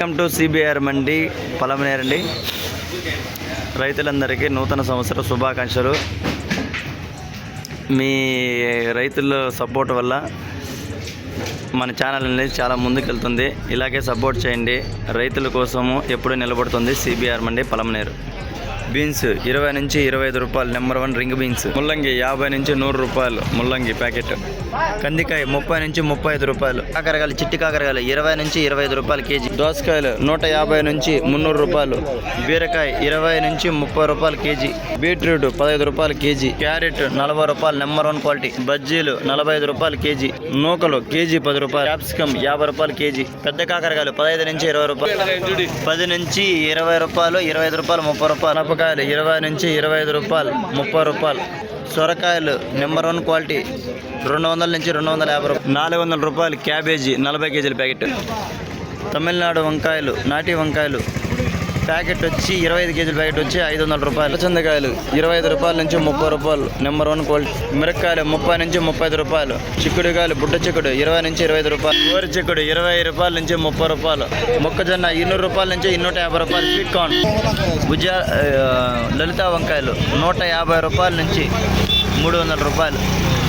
Welcome to CBR మండి పలమనేరు అండి. రైతులందరికీ నూతన సంవత్సర శుభాకాంక్షలు. మీ రైతుల సపోర్ట్ వల్ల మన ఛానల్ అనేది చాలా ముందుకెళ్తుంది. ఇలాగే సపోర్ట్ చేయండి. రైతుల కోసము ఎప్పుడూ నిలబడుతుంది సిబిఆర్ మండి పలమనేరు. బీన్స్ 20 నుంచి 25 రూపాయలు నెంబర్ 1 రింగ్ బీన్స్. ముల్లంగి 50 నుంచి 100 రూపాయలు ముల్లంగి ప్యాకెట్. కందికాయ 30 నుంచి 35 రూపాయలు. కాకరకాయలు చిట్టి కాకరకాయలు 20 నుంచి 25 రూపాయలు కేజీ. దోసకాయలు 150 నుంచి 300 రూపాయలు. బీరకాయ 20 నుంచి 30 రూపాయలు కేజీ. బీట్రూట్ 15 రూపాయలు కేజీ. క్యారెట్ 40 రూపాయలు నెంబర్ 1 క్వాలిటీ. బజ్జీలు 45 రూపాయలు కేజీ. నూకలు కేజీ 10 రూపాయలు. క్యాప్సికమ్ 50 రూపాయలు కేజీ. పెద్ద కాకరకాయలు 15 నుంచి 20 రూపాయలు. 10 నుంచి 20 రూపాయలు, 25 రూపాయలు, 30 రూపాయలు. 20 నుంచి 25 రూపాయలు, 30 రూపాయలు. సొరకాయలు నెంబర్ 1 క్వాలిటీ 200 నుంచి 250 రూపాయలు. 400 రూపాయలు క్యాబేజీ 40 కేజీల ప్యాకెట్. తమిళనాడు వంకాయలు నాటి వంకాయలు ప్యాకెట్ వచ్చి 25 కేజీల ప్యాకెట్ వచ్చి 500 రూపాయలు. చింతకాయలు 25 రూపాయల నుంచి 30 రూపాయలు నెంబర్ 1 క్వాలిటీ. మిరపకాయలు 30 నుంచి 35 రూపాయలు. చిక్కుడుకాయలు బుడ్డ చిక్కుడు 20 నుంచి 25 రూపాయలు. గోరు చిక్కుడు 20 రూపాయల నుంచి 30 రూపాయలు. మొక్కజొన్న 200 రూపాయల నుంచి 250 రూపాయలు. స్వీట్ కార్న్ లలిత వంకాయలు 150 రూపాయల నుంచి 300 రూపాయలు.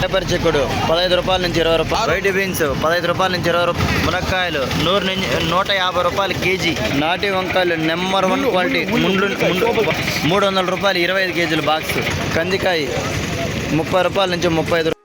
పేపర్ చిక్కుడు 15 రూపాయల నుంచి 20 రూపాయలు. వైట్ బీన్స్ 15 రూపాయల నుంచి 20 రూపాయలు. మునక్కాయలు 150 రూపాయలు కేజీ. నాటి వంకాయలు నెంబర్ 1 క్వాలిటీ 300 రూపాయలు 25 కేజీలు బాక్స్. కందికాయ 30 రూపాయల నుంచి 35 రూపాయలు.